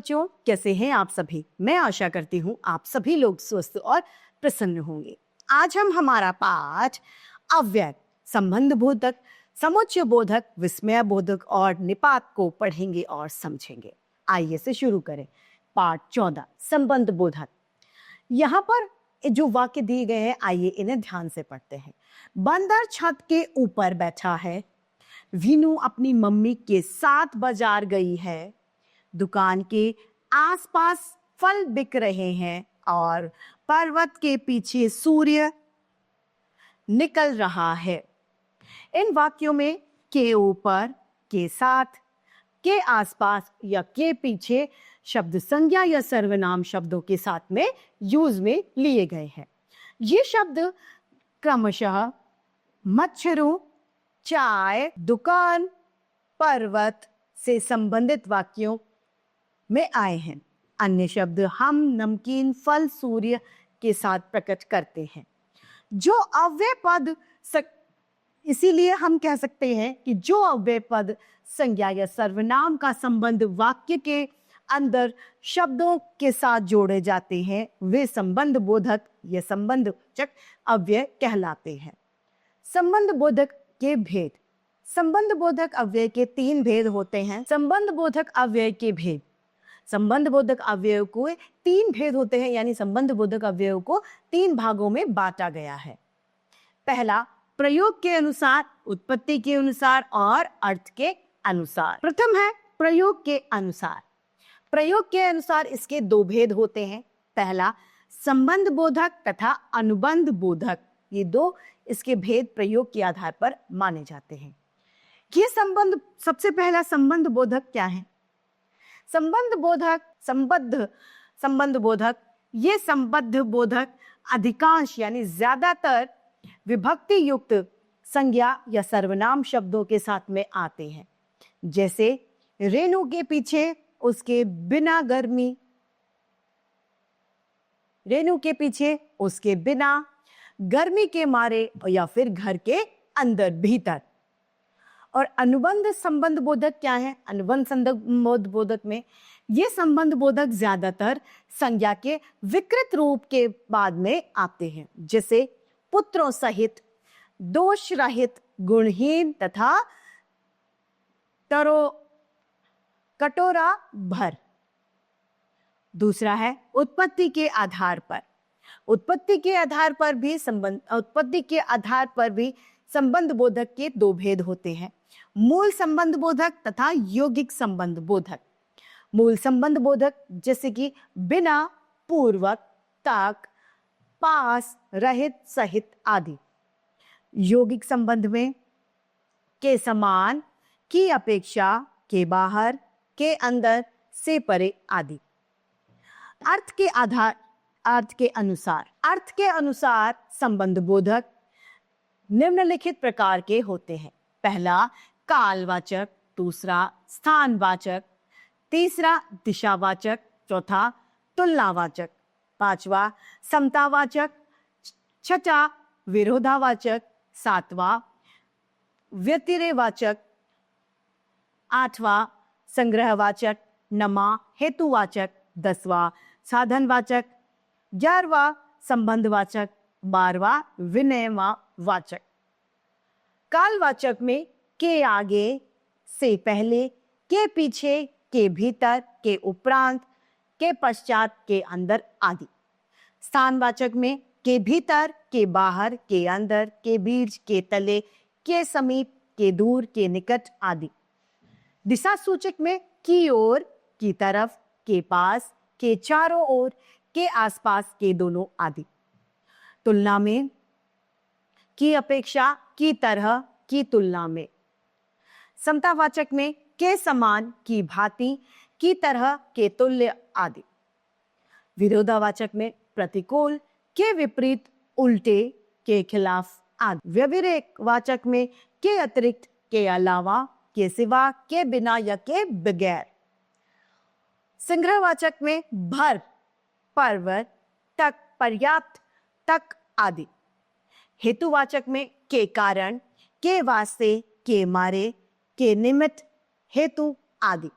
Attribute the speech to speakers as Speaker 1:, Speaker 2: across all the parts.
Speaker 1: बच्चों, कैसे हैं आप सभी? मैं आशा करती हूँ आप सभी लोग स्वस्थ और प्रसन्न होंगे। आज हम हमारा पाठ अव्यय, संबंध बोधक, समुच्चय बोधक, विस्मय बोधक और निपात को पढ़ेंगे और समझेंगे। आइए से शुरू करें। पाठ 14, संबंध बोधक। यहाँ पर जो वाक्य दिए गए हैं, आइए इन्हें ध्यान से पढ़ते हैं। बंदर छत के ऊपर बैठा है, वीनू अपनी मम्मी के साथ बाजार गई है, दुकान के आसपास फल बिक रहे हैं और पर्वत के पीछे सूर्य निकल रहा है। इन वाक्यों में के ऊपर, के साथ, के आसपास या के पीछे शब्द संज्ञा या सर्वनाम शब्दों के साथ में यूज में लिए गए हैं। ये शब्द क्रमशः मच्छरों, चाय, दुकान, पर्वत से संबंधित वाक्यों में आए हैं। अन्य शब्द हम, नमकीन, फल, सूर्य के साथ प्रकट करते हैं। जो अव्यय पद इसीलिए हम कह सकते हैं कि जो अव्यय पद संज्ञा या सर्वनाम का संबंध वाक्य के अंदर शब्दों के साथ जोड़े जाते हैं, वे संबंध बोधक या संबंधवाचक अव्यय कहलाते हैं। संबंध बोधक के भेद। संबंध बोधक अव्यय के 3 भेद होते हैं। संबंध बोधक अव्यय के भेद। संबंध बोधक अव्यय को 3 भेद होते हैं, यानी संबंध बोधक अव्यय को 3 भागों में बांटा गया है। पहला, प्रयोग के अनुसार, उत्पत्ति के अनुसार और अर्थ के अनुसार। प्रथम है प्रयोग के अनुसार। प्रयोग के अनुसार इसके 2 भेद होते हैं। पहला, संबंध बोधक तथा अनुबंध बोधक। ये 2 इसके भेद प्रयोग के आधार पर माने जाते हैं। ये संबंध, सबसे पहला संबंध बोधक क्या है? संबंध बोधक, संबंध बोधक, ये संबंध बोधक अधिकांश यानी ज्यादातर विभक्ति युक्त संज्ञा या सर्वनाम शब्दों के साथ में आते हैं। जैसे रेणु के पीछे उसके बिना गर्मी, रेणु के पीछे उसके बिना, गर्मी के मारे, या फिर घर के अंदर, भीतर। और अनुबंध संबंध बोधक क्या है? अनुबंध संबंध बोधक में ये संबंध बोधक ज्यादातर संज्ञा के विकृत रूप के बाद में आते हैं, जैसे पुत्रों सहित, दोष रहित, गुणहीन तथा कटोरा भर। दूसरा है उत्पत्ति के आधार पर। उत्पत्ति के आधार पर भी संबंध बोधक के 2 भेद होते हैं। मूल संबंध बोधक तथा यौगिक संबंध बोधक। मूल संबंध बोधक जैसे कि बिना, पूर्वक, तक, पास, रहित, सहित आदि। यौगिक संबंध में के समान, की अपेक्षा, के बाहर, के अंदर, से परे आदि। अर्थ के अनुसार संबंध बोधक निम्नलिखित प्रकार के होते हैं। पहला, कालवाचक। दूसरा, स्थानवाचक। तीसरा, दिशावाचक। चौथा, तुलनावाचक। पांचवा, समतावाचक। छठा, विरोधावाचक। सातवां, व्यतिरेकवाचक। आठवां, संग्रहवाचक। नौवां, हेतुवाचक। 10वां, साधनवाचक। 11वां, संबंधवाचक। 12वां, विनयवाचक। कालवाचक में के आगे, से पहले, के पीछे, के भीतर, के उपरांत, के पश्चात, के अंदर आदि। स्थानवाचक में के भीतर, के बाहर, के अंदर, के बीच, के तले, के समीप, के दूर, के निकट आदि। दिशा सूचक में की ओर, की तरफ, के पास, के चारों ओर, के आसपास, के दोनों आदि। तुलना में की अपेक्षा, की तरह, की तुलना में। समतावाचक में के समान, की भांति, की तरह, के तुल्य आदि। विरोधावाचक में प्रतिकूल, के विपरीत, उल्टे, के खिलाफ आदि। व्यतिरेकवाचक में के अतिरिक्त, के अलावा, के सिवा, के बिना या के बगैर। संग्रहवाचक में भर, पर्वत, तक, पर्याप्त, तक आदि। हेतुवाचक में के कारण, के वास्ते, के मारे, के निमित्त, हेतु आदि।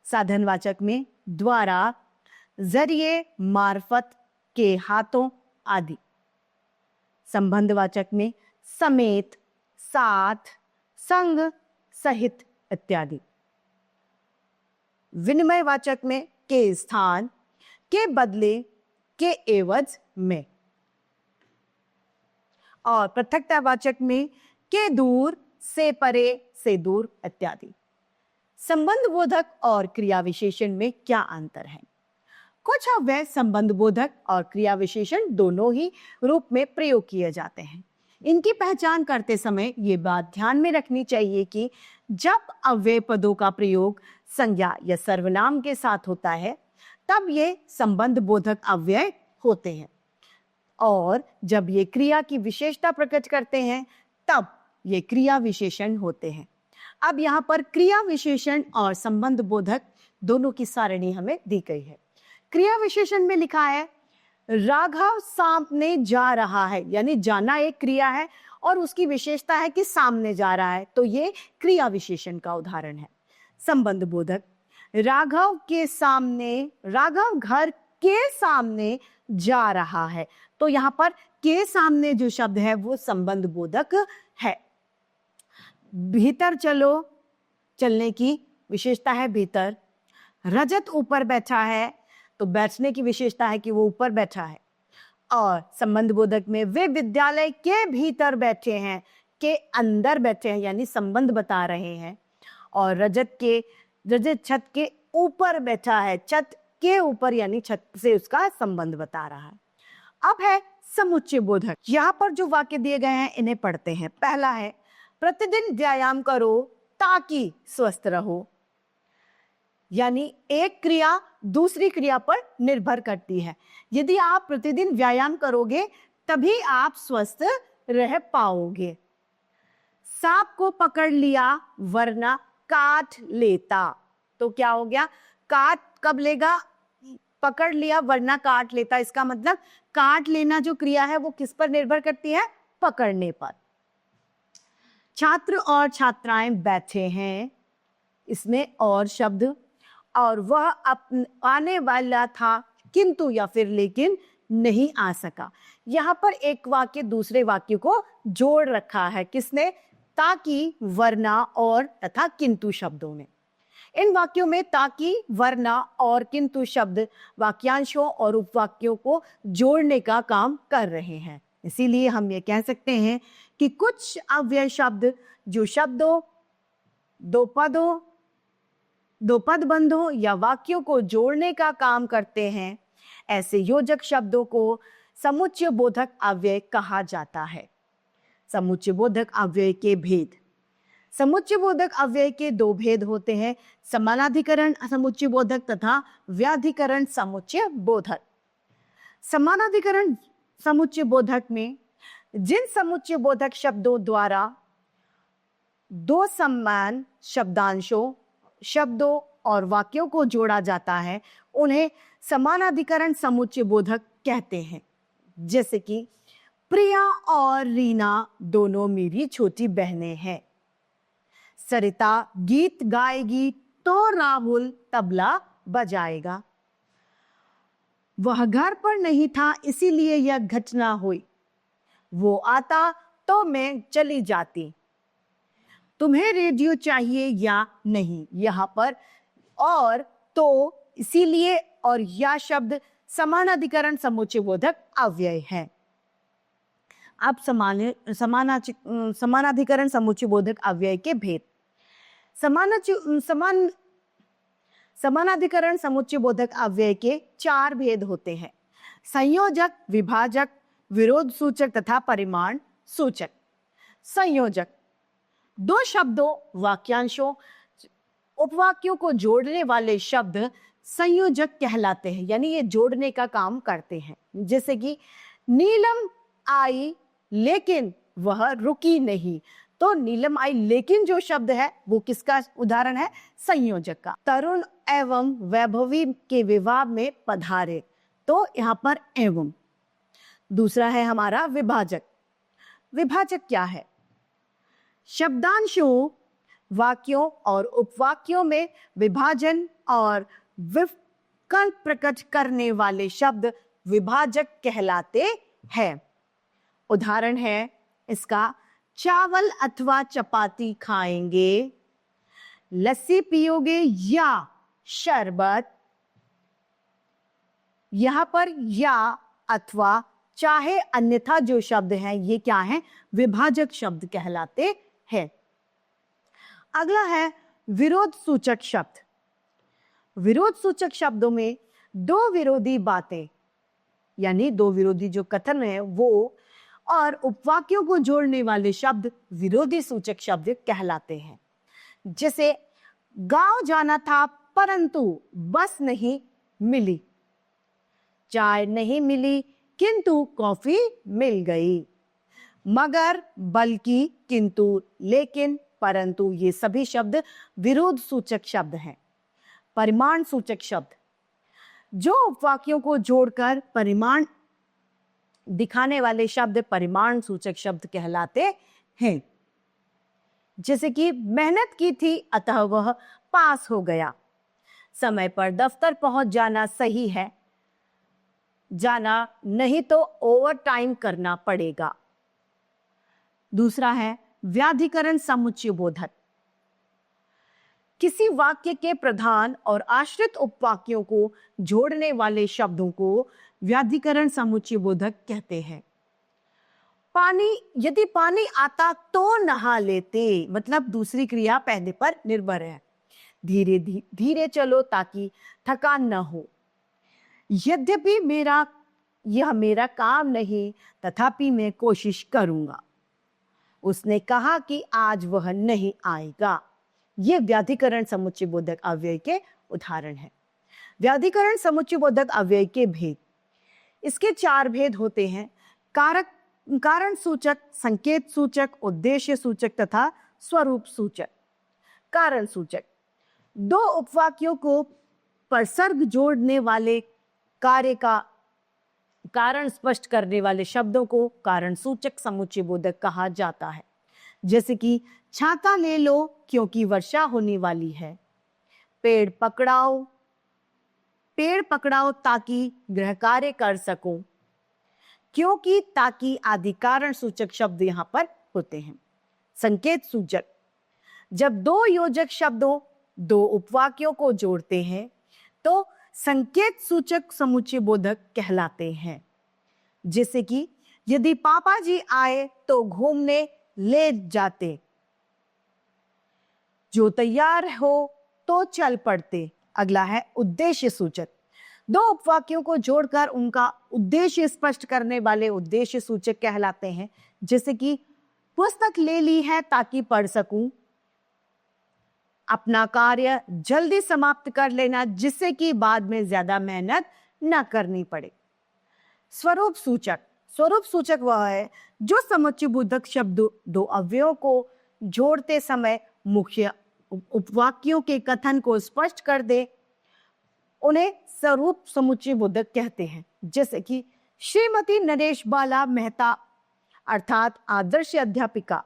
Speaker 1: साधनवाचक में द्वारा, जरिए, मार्फत, के, हाथों आदि। संबंधवाचक में समेत, साथ, संग, सहित इत्यादि। विनिमयवाचक में के स्थान, के बदले, के एवज में। और पृथकतावाचक में के दूर, से परे, से दूर इत्यादि। संबंध बोधक और क्रिया विशेषण में क्या अंतर है? कुछ अव्यय संबंध बोधक और क्रिया विशेषण दोनों ही रूप में प्रयोग किए जाते हैं। इनकी पहचान करते समय ये बात ध्यान में रखनी चाहिए कि जब अव्यय पदों का प्रयोग संज्ञा या सर्वनाम के साथ होता है तब ये संबंध बोधक अव्यय होते हैं, और जब ये क्रिया की विशेषता प्रकट करते हैं तब ये क्रिया विशेषण होते हैं। अब यहाँ पर क्रिया विशेषण और संबंध बोधक दोनों की सारणी हमें दी गई है। क्रिया विशेषण में लिखा है राघव सामने जा रहा है, यानी जाना एक क्रिया है और उसकी विशेषता है कि सामने जा रहा है, तो ये क्रिया विशेषण का उदाहरण है। संबंध बोधक राघव के सामने, राघव घर के सामने जा रहा है, तो यहाँ पर के सामने जो शब्द है वो संबंध बोधक है। भीतर चलो, चलने की विशेषता है भीतर। रजत ऊपर बैठा है, तो बैठने की विशेषता है कि वो ऊपर बैठा है। और संबंध बोधक में वे विद्यालय के भीतर बैठे हैं, के अंदर बैठे हैं, यानी संबंध बता रहे हैं। और रजत छत के ऊपर बैठा है, छत के ऊपर यानी छत से उसका संबंध बता रहा है। अब है समुच्चय बोधक। यहाँ पर जो वाक्य दिए गए हैं इन्हें पढ़ते हैं। पहला है प्रतिदिन व्यायाम करो ताकि स्वस्थ रहो, यानी एक क्रिया दूसरी क्रिया पर निर्भर करती है। यदि आप प्रतिदिन व्यायाम करोगे तभी आप स्वस्थ रह पाओगे। सांप को पकड़ लिया वरना काट लेता, तो क्या हो गया? काट कब लेगा? पकड़ लिया वरना काट लेता। इसका मतलब काट लेना जो क्रिया है वो किस पर निर्भर करती है? पकड़ने पर। छात्र और छात्राएं बैठे हैं, इसमें और शब्द, और वह आने वाला था किंतु या फिर लेकिन नहीं आ सका। यहाँ पर एक वाक्य दूसरे वाक्य को जोड़ रखा है। किसने? ताकि, वरना और तथा किंतु शब्दों ने। इन वाक्यों में ताकि, वरना और किंतु शब्द वाक्यांशों और उपवाक्यों को जोड़ने का काम कर रहे हैं। इसीलिए हम ये कह सकते हैं कि कुछ अव्यय शब्द जो शब्दों, दो पद बंधों या वाक्यों को जोड़ने का काम करते हैं, ऐसे योजक शब्दों को समुच्चय बोधक अव्यय कहा जाता है। समुच्चय बोधक अव्यय के भेद। समुच्चय बोधक अव्यय के दो भेद होते हैं, समानाधिकरण समुच्चय बोधक तथा व्याधिकरण समुच्चय बोधक। समानाधिकरण समुच्चय बोधक में जिन समुच्चय बोधक शब्दों द्वारा दो समान शब्दांशों, शब्दों और वाक्यों को जोड़ा जाता है उन्हें समानाधिकरण समुच्चय बोधक कहते हैं। जैसे कि प्रिया और रीना दोनों मेरी छोटी बहनें हैं। सरिता गीत गाएगी तो राहुल तबला बजाएगा। वह घर पर नहीं था इसीलिए यह घटना हुई। वो आता तो मैं चली जाती। तुम्हें रेडियो चाहिए या नहीं? यहाँ पर और, तो, इसीलिए और या शब्द समानाधिकरण समुच्चय बोधक अव्यय है। अब समानाधिकरण समुच्चय बोधक अव्यय के भेद। समानाधिकरण समुच्चय बोधक अव्यय के 4 भेद होते हैं: संयोजक, विभाजक, विरोध सूचक तथा परिमाण सूचक। संयोजक: दो शब्दों, वाक्यांशों, उपवाक्यों को जोड़ने वाले शब्द संयोजक कहलाते हैं, यानी ये जोड़ने का काम करते हैं। जैसे कि नीलम आई लेकिन वह रुकी नहीं, तो नीलम आई लेकिन जो शब्द है वो किसका उदाहरण है? संयोजक का। तरुण एवं वैभवी के विवाह में पधारे, तो यहाँ पर एवं। दूसरा है हमारा विभाजक। विभाजक क्या है? शब्दांशों, वाक्यों और उपवाक्यों में विभाजन और विकल्प प्रकट करने वाले शब्द विभाजक कहलाते हैं। उदाहरण है इसका, चावल अथवा चपाती खाएंगे, लस्सी पियोगे या शरबत। यहां पर या अथवा चाहे अन्यथा जो शब्द हैं ये क्या है, विभाजक शब्द कहलाते हैं। अगला है विरोध सूचक शब्द। विरोध सूचक शब्दों में दो विरोधी बातें यानी दो विरोधी जो कथन है वो और उपवाक्यों को जोड़ने वाले शब्द विरोधी सूचक शब्द कहलाते हैं। जैसे गांव जाना था परंतु बस नहीं मिली, चाय नहीं मिली किंतु कॉफी मिल गई। मगर, बल्कि, किंतु, लेकिन, परंतु ये सभी शब्द विरोध सूचक शब्द हैं। परिमाण सूचक शब्द जो उपवाक्यों को जोड़कर परिमाण दिखाने वाले शब्द परिमाण सूचक शब्द कहलाते हैं। जैसे कि मेहनत की थी अतः वह पास हो गया, समय पर दफ्तर पहुंच जाना सही है, जाना नहीं तो ओवर टाइम करना पड़ेगा। दूसरा है व्याधिकरण समुच्चय बोधक। किसी वाक्य के प्रधान और आश्रित उपवाक्यों को जोड़ने वाले शब्दों को व्याधिकरण समुच्चय बोधक कहते हैं। पानी, यदि पानी आता तो नहा लेते, मतलब दूसरी क्रिया पहले पर निर्भर है। धीरे धीरे चलो ताकि थकान न हो। यद्यपि यह मेरा काम नहीं तथापि मैं कोशिश करूंगा। उसने कहा कि आज वह नहीं आएगा। ये व्याधिकरण समुच्चय बोधक अव्यय के उदाहरण हैं। व्याधिकरण समुच्चय बोधक अव्यय के भेद, इसके 4 भेद होते हैं। कारण सूचक, संकेत सूचक, उद्देश्य सूचक तथा स्वरूप सूचक। कारण सूचक, दो उपवाक्यों को परसर्ग जोड़ने वाले कार्य का कारण स्पष्ट करने वाले शब्दों को कारण सूचक समुच्चय बोधक कहा जाता है। जैसे कि छाता ले लो क्योंकि वर्षा होने वाली है, पेड़ पकड़ाओ ताकि गृह कार्य कर सको, क्योंकि, ताकि आदि कारण सूचक शब्द यहां पर होते हैं। संकेत सूचक, जब दो योजक शब्दों दो उपवाक्यों को जोड़ते हैं तो संकेत सूचक समुच्चय बोधक कहलाते हैं। जैसे कि यदि पापा जी आए तो घूमने ले जाते, जो तैयार हो तो चल पड़ते। अगला है उद्देश्य सूचक, दो उपवाक्यों को जोड़कर उनका उद्देश्य स्पष्ट करने वाले उद्देश्य सूचक कहलाते हैं। जैसे कि पुस्तक ले ली है ताकि पढ़ सकूं, अपना कार्य जल्दी समाप्त कर लेना जिससे कि बाद में ज्यादा मेहनत न करनी पड़े। स्वरूप सूचक वह है जो समुच्चय बोधक शब्द दो अवयवों को जोड़ते समय मुख्य उपवाक्यों के कथन को स्पष्ट कर दे, उन्हें स्वरूप समुच्चय बोधक कहते हैं। जैसे कि श्रीमती नरेश बाला मेहता अर्थात आदर्श अध्यापिका।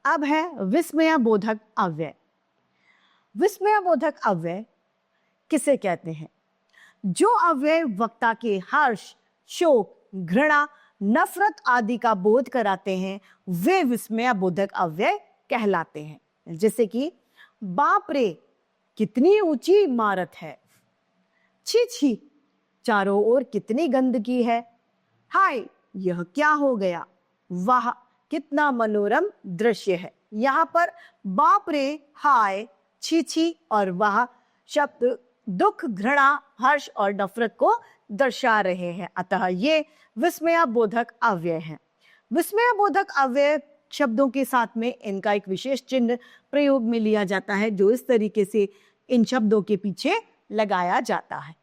Speaker 1: अब है विस्मय बोधक अव्यय। विस्मय बोधक अव्यय किसे कहते हैं? जो अव्यय वक्ता के हर्ष, शोक, घृणा, नफरत आदि का बोध कराते हैं वे विस्मय बोधक अव्यय कहलाते हैं। जैसे कि बाप रे कितनी ऊंची इमारत है, छी छी चारों ओर कितनी गंदगी है, हाय यह क्या हो गया, वाह कितना मनोरम दृश्य है। यहाँ पर बाप रे, हाय, छी छी और वाह शब्द दुख, घृणा, हर्ष और नफरत को दर्शा रहे हैं, अतः ये विस्मय बोधक अव्यय है। विस्मय बोधक अव्यय शब्दों के साथ में इनका एक विशेष चिन्ह प्रयोग में लिया जाता है जो इस तरीके से इन शब्दों के पीछे लगाया जाता है।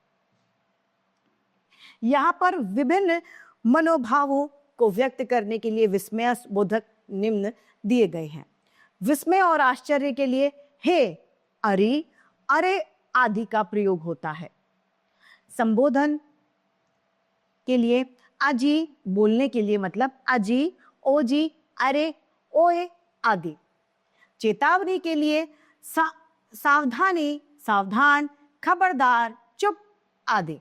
Speaker 1: यहाँ पर विभिन्न मनोभावों को व्यक्त करने के लिए विस्मय बोधक निम्न दिए गए हैं। विस्मय और आश्चर्य के लिए हे, अरे, अरे आदि का प्रयोग होता है। संबोधन के लिए अजी, बोलने के लिए मतलब अजी, ओजी, अरे, ओए आदि। चेतावनी के लिए सावधानी, सावधान, खबरदार, चुप आदि।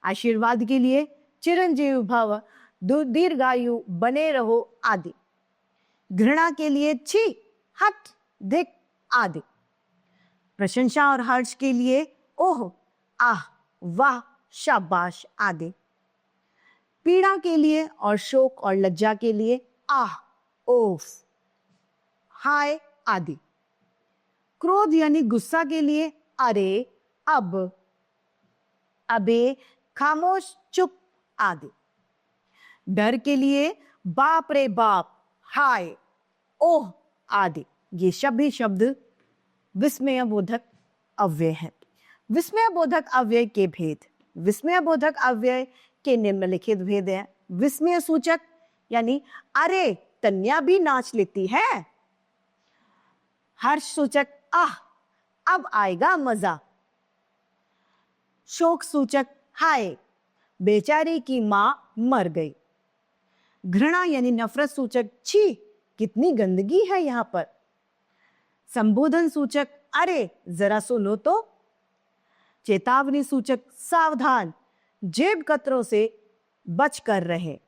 Speaker 1: आशीर्वाद के लिए चिरंजीव भव, दीर्घायु, बने रहो आदि। घृणा के लिए छी, हट, धिक आदि। प्रशंसा और हर्ष के लिए ओह, आह, वाह, शाबाश आदि। पीड़ा के लिए और शोक और लज्जा के लिए आह, ओफ, हाय आदि। क्रोध यानी गुस्सा के लिए अरे, अब, अबे, खामोश, चुप आदि। डर के लिए बाप रे बाप, हाय, ओह आदि। ये सभी शब्द विस्मय बोधक अव्यय है। विस्मय बोधक अव्यय के भेद। विस्मय बोधक अव्यय के निम्नलिखित भेद हैं। विस्मय सूचक यानी अरे तन्या भी नाच लेती है। हर्ष सूचक आह, अब आएगा मजा। शोक सूचक हाय, बेचारी की मां मर गई। घृणा यानी नफरत सूचक छी, कितनी गंदगी है यहां पर। संबोधन सूचक अरे जरा सुनो तो। चेतावनी सूचक सावधान, जेब कतरों से बच कर रहे।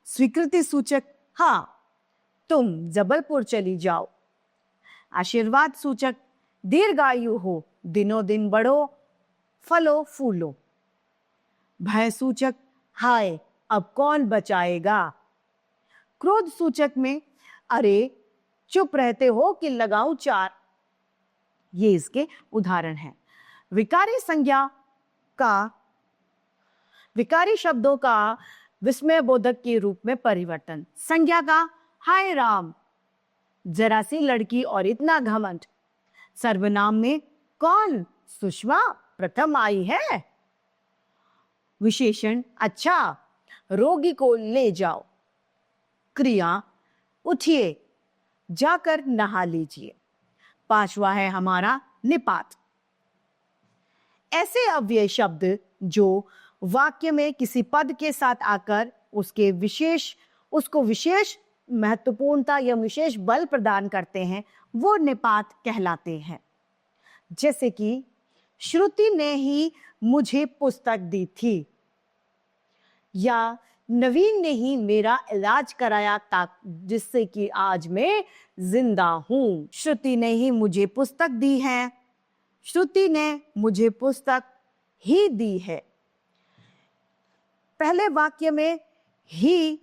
Speaker 1: स्वीकृति सूचक हाँ, तुम जबलपुर चली जाओ। आशीर्वाद सूचक दीर्घायु हो, दिनों दिन बढ़ो, फलो फूलो। भय सूचक हाय, अब कौन बचाएगा। क्रोध सूचक में अरे चुप रहते हो कि लगाऊं चार। ये इसके उदाहरण हैं। विकारी संज्ञा का, विकारी शब्दों का विस्मय बोधक के रूप में परिवर्तन। संज्ञा का हाय राम, जरा सी लड़की और इतना घमंड। सर्वनाम में कौन, सुषमा प्रथम आई है। विशेषण अच्छा, रोगी को ले जाओ। क्रिया उठिए, जाकर नहा लीजिए। पांचवा है हमारा निपात। ऐसे अव्यय शब्द जो वाक्य में किसी पद के साथ आकर उसको विशेष महत्वपूर्णता या विशेष बल प्रदान करते हैं, वो निपात कहलाते हैं। जैसे कि श्रुति ने ही मुझे पुस्तक दी थी, या नवीन ने ही मेरा इलाज कराया जिससे कि आज मैं जिंदा हूं। श्रुति ने ही मुझे पुस्तक दी है, श्रुति ने मुझे पुस्तक ही दी है। पहले वाक्य में ही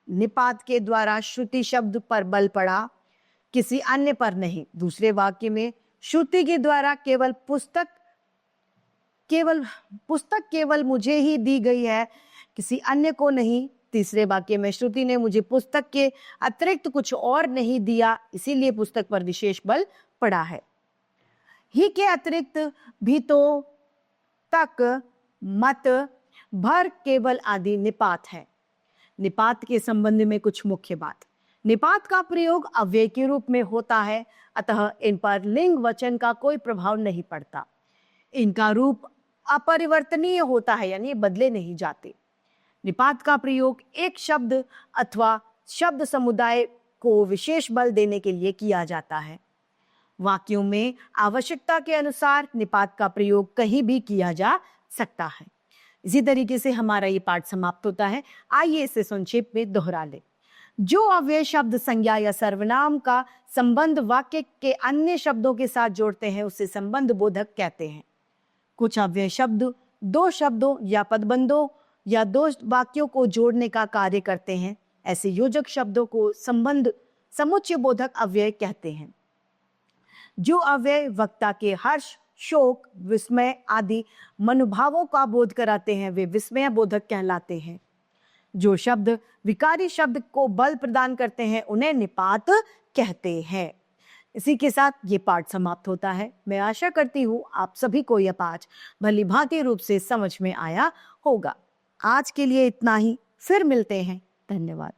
Speaker 1: निपात के द्वारा श्रुति शब्द पर बल पड़ा, किसी अन्य पर नहीं। दूसरे वाक्य में श्रुति के द्वारा पुस्तक केवल मुझे ही दी गई है, किसी अन्य को नहीं। तीसरे वाक्य में श्रुति ने मुझे पुस्तक के अतिरिक्त कुछ और नहीं दिया, इसीलिए पुस्तक पर विशेष बल पड़ा है। ही के अतिरिक्त भी तो, तक, मत, भर, केवल आदि निपात है। निपात के संबंध में कुछ मुख्य बात। निपात का प्रयोग अव्यय के रूप में होता है, अतः इन पर लिंग वचन का कोई प्रभाव नहीं पड़ता। इनका रूप अपरिवर्तनीय होता है, यानी बदले नहीं जाते। निपात का प्रयोग एक शब्द अथवा शब्द समुदाय को विशेष बल देने के लिए किया जाता है। वाक्यों में आवश्यकता के अनुसार निपात का प्रयोग कहीं भी किया जा सकता है। इसी तरीके से हमारा ये पाठ समाप्त होता है। आइए इसे संक्षेप में दोहरा ले। जो अव्यय शब्द संज्ञा या सर्वनाम का संबंध वाक्य के अन्य शब्दों के साथ जोड़ते हैं, उसे संबंध बोधक कहते हैं। कुछ अव्यय शब्द दो शब्दों या पदबंधों या दो वाक्यों को जोड़ने का कार्य करते हैं। ऐसे योजक शब्दों को संबंध समुच्चय बोधक अव्यय कहते हैं। जो अव्यय वक्ता के हर्ष, शोक, विस्मय आदि मनोभावों का बोध कराते हैं, वे विस्मय बोधक कहलाते हैं। जो शब्द विकारी शब्द को बल प्रदान करते हैं, उन्हें निपात कहते हैं। इसी के साथ ये पाठ समाप्त होता है। मैं आशा करती हूँ आप सभी को यह पाठ भली भांति रूप से समझ में आया होगा। आज के लिए इतना ही, फिर मिलते हैं। धन्यवाद।